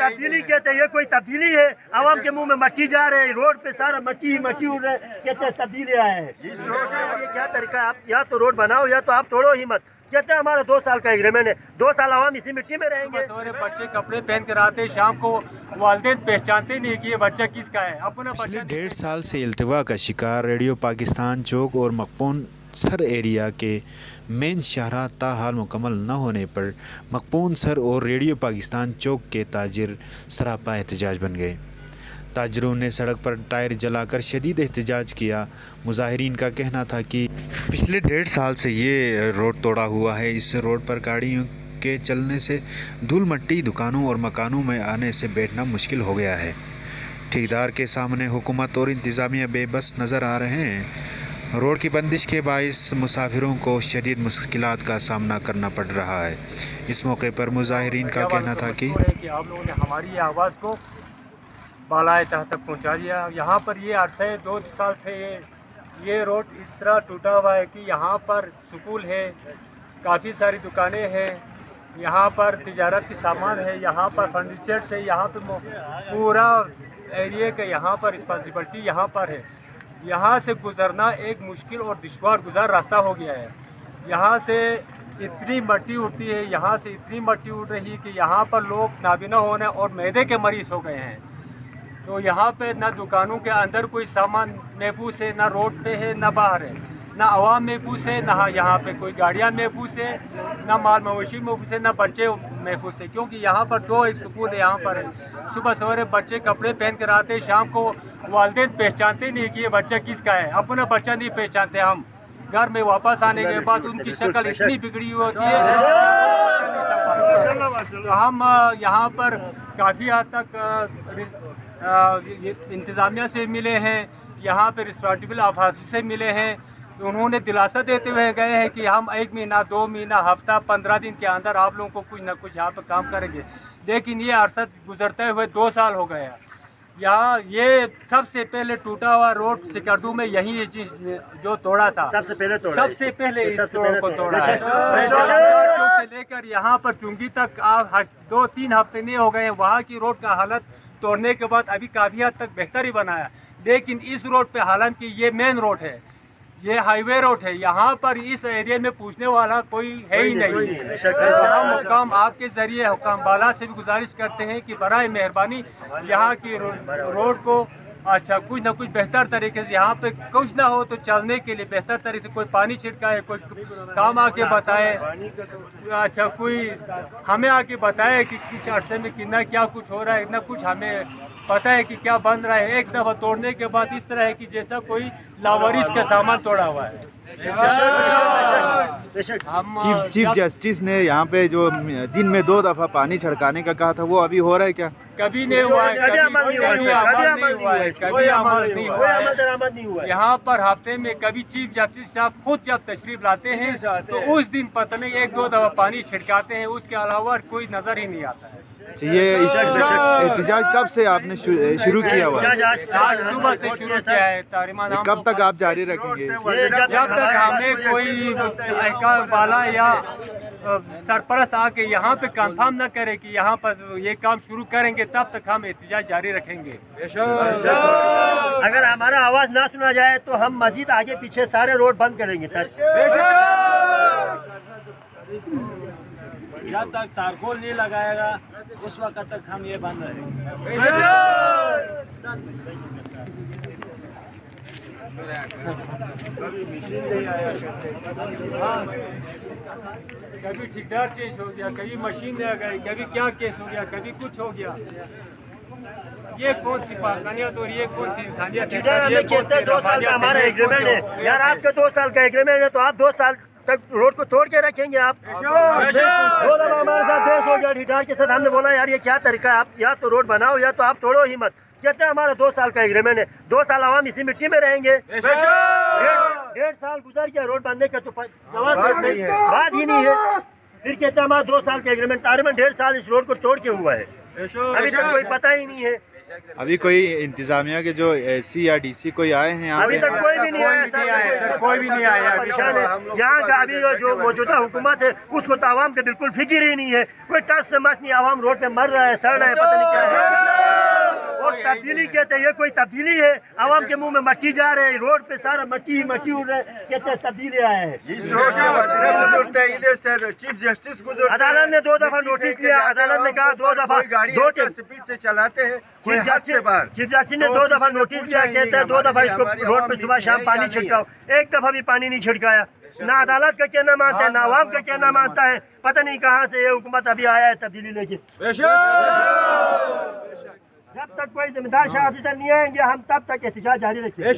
तब्दीली कहते हैं, ये कोई तब्दीली है? आवाम के मुंह में मट्टी जा रहे है, रोड पे सारा मट्टी ही मट्टी उड़ रहा है, कहते हैं तब्दीली आए हैं। ये क्या तरीका है? आप या तो रोड बनाओ या तो आप तोड़ो ही मत। कहते हैं हमारा 2 साल का एग्रीमेंट है, 2 साल आवाम इसी मिट्टी में रहेंगे। बच्चे कपड़े पहन कर आते शाम को, वालिदैन पहचानते नहीं कि ये बच्चा किसका है। अपना पिछले 1.5 साल से इल्तिवा का शिकार रेडियो पाकिस्तान चौक और मकपून सर एरिया के मेन शाहराह ताहाल मुकम्मल न होने पर मकपून सर और रेडियो पाकिस्तान चौक के ताजिर सरापा एहतजाज बन गए। ताजरों ने सड़क पर टायर जलाकर शदीद एहतजाज किया। मुजाहिरीन का कहना था कि पिछले 1.5 साल से ये रोड तोड़ा हुआ है, इस रोड पर गाड़ियों के चलने से धूल मट्टी दुकानों और मकानों में आने से बैठना मुश्किल हो गया है। ठेकेदार के सामने हुकूमत और इंतज़ामिया बेबस नज़र आ रहे हैं। रोड की बंदिश के बाइस मुसाफिरों को शदीद मुश्किलात का सामना करना पड़ रहा है। इस मौके पर मुजाहिरीन का कहना था कि आप लोगों ने हमारी आवाज़ को बालाए तह तक पहुंचा दिया। यहाँ पर ये अरसे 2 साल से ये रोड इस तरह टूटा हुआ है कि यहाँ पर स्कूल है, काफ़ी सारी दुकानें हैं, यहाँ पर तिजारत की सामान है, यहाँ पर फर्नीचर से, यहाँ पर पूरा एरिया का यहाँ पर रिस्पॉन्सिबिलिटी यहाँ पर है। यहाँ से गुज़रना एक मुश्किल और दुश्वार गुज़ार रास्ता हो गया है। यहाँ से इतनी मट्टी उड़ती है, यहाँ से इतनी मट्टी उड़ रही है कि यहाँ पर लोग नाबीना होने और मैदे के मरीज़ हो गए हैं। तो यहाँ पे ना दुकानों के अंदर कोई सामान महफूज है, ना रोड पे है, ना बाहर है, ना आवाम महफूज है, ना यहाँ पे कोई गाड़ियाँ महफूज है, ना माल मवेशी महफूज है, ना बच्चे महफूज है। क्योंकि यहाँ पर 2 स्कूल है, यहाँ पर है। सुबह सवेरे बच्चे कपड़े पहन कर आते, शाम को वालिदैन पहचानते नहीं कि ये बच्चा किसका है। अपना बच्चा नहीं पहचानते हम। घर में वापस आने के बाद उनकी शक्ल इतनी बिगड़ी होती है। तो हम यहाँ पर काफ़ी हद तक इंतज़ामिया से मिले हैं, यहाँ पे रिस्पॉन्सिबल अफसर से मिले हैं। तो उन्होंने दिलासा देते हुए गए हैं कि हम 1 महीना, 2 महीना, हफ्ता, 15 दिन के अंदर आप लोगों को कुछ न कुछ यहाँ पर काम करेंगे। लेकिन ये अरसा गुजरते हुए 2 साल हो गया। यहाँ ये सबसे पहले टूटा हुआ रोड सिकरदू में यही जो तोड़ा था, सबसे पहले इस रोड को तोड़ा है। से लेकर यहाँ पर चुंगी तक आप 2-3 हफ्ते नहीं हो गए। वहाँ की रोड का हालत तोड़ने के बाद अभी काफ़ी हद तक बेहतर ही बनाया। लेकिन इस रोड पे हालांकि ये मेन रोड है, ये हाईवे रोड है, यहाँ पर इस एरिया में पूछने वाला कोई है ही नहीं। हम हुकाम आपके ज़रिए हुकाम बाला से भी गुजारिश करते हैं कि बराए मेहरबानी यहाँ की रोड को अच्छा कुछ ना कुछ बेहतर तरीके से, यहाँ पे कुछ ना हो तो चलने के लिए बेहतर तरीके से कोई पानी छिड़काए, कोई काम आके बताए, अच्छा कोई हमें आके बताए कि कुछ अर्से में कितना क्या कुछ हो रहा है, इतना कुछ हमें पता है कि क्या बन रहा है। एक दफ़ा तोड़ने के बाद इस तरह है कि जैसा कोई लावारिस का सामान तोड़ा हुआ है। चीफ जस्टिस ने यहाँ पे जो दिन में 2 दफ़ा पानी छिड़काने का कहा था, वो अभी हो रहा है क्या? कभी नहीं हुआ है, कभी अमल नहीं हुआ है। यहाँ पर हफ्ते में कभी चीफ जस्टिस साहब खुद जब तशरीफ लाते हैं तो उस दिन पता नहीं 1-2 दफ़ा पानी छिड़काते हैं, उसके अलावा कोई नज़र ही नहीं आता है। ये एहतजाज कब से आपने शुरू किया हुआ? आज सुबह से शुरू किया है। तारीमान कब तक आप जारी रखेंगे? जब तक हमें कोई अहकाम वाला या सरपरस्त आके यहाँ पे कंफर्म न करे कि यहाँ पर ये काम शुरू करेंगे, तब तक हम एहतजाज जारी रखेंगे। अगर हमारा आवाज़ ना सुना जाए तो हम मस्जिद आगे पीछे सारे रोड बंद करेंगे सर। जब तक तारकोल नहीं लगाएगा उस वक्त तक हम ये बंद रहेंगे। कभी ठेकेदार केस हो गया, कभी मशीन आ गई, कभी क्या केस हो गया, कभी कुछ हो गया। ये कौन सी पाकिस्तानियत और ये कौन सी इंसानियत है? हमें कहते हैं 2 साल का हमारा एग्रीमेंट है। यार आपके 2 साल का एग्रीमेंट है तो आप 2 साल तक रोड को तोड़ के रखेंगे आप? 2 दफा हमारे साथ बहस हो गया ठेकेदार के साथ। हमने बोला यार ये क्या तरीका है, आप या तो रोड बनाओ या तो आप तोड़ो ही मत। कहते हैं हमारा 2 साल का एग्रीमेंट है, 2 साल आवाम इसी मिट्टी में रहेंगे। 1.5 साल गुजर गया रोड बनने का तो बात ही नहीं है। फिर कहते हैं हमारा 2 साल का एग्रीमेंट, तकरीबन 1.5 साल इस रोड को तोड़ के हुआ है, अभी तक कोई पता ही नहीं है। अभी कोई इंतजामिया के जो एसी या डीसी कोई आए हैं यहाँ अभी पे? तक कोई भी नहीं आया सर, कोई भी नहीं आया। परेशान है यहाँ का अभी जो मौजूदा हुकूमत है उसको तो आवाम के बिल्कुल फिक्र ही नहीं है, कोई टस से मस नहीं, आवाम रोड पे मर रहा है, सड़ रहा है, पता नहीं क्या है। और तब्दीली कहते हैं, ये कोई तब्दीली है? आवाम के मुंह में मट्टी जा रही है, रोड पे सारा मट्टी ही मट्टी उड़ रहा है, कहते हैं तब्दीली आया है। इधर से चीफ जस्टिस अदालत ने 2 दफा नोटिस लिया, अदालत ने कहा 2 दफा स्पीड से चलाते हैं। चीफ जस्टिस ने 2 दफा नोटिस लिया, कहते हैं 2 दफा इसको रोड पे सुबह शाम पानी छिड़काओ, 1 दफा भी पानी नहीं छिड़काया। ना अदालत का कहना मानता है, ना आवाम का कहना मानता है, पता नहीं कहाँ से ये हुकूमत अभी आया है तब्दीली लेके। जब तक कोई जिम्मेदार शासक नहीं आएंगे हम तब तक एहतजाज जारी रखेंगे।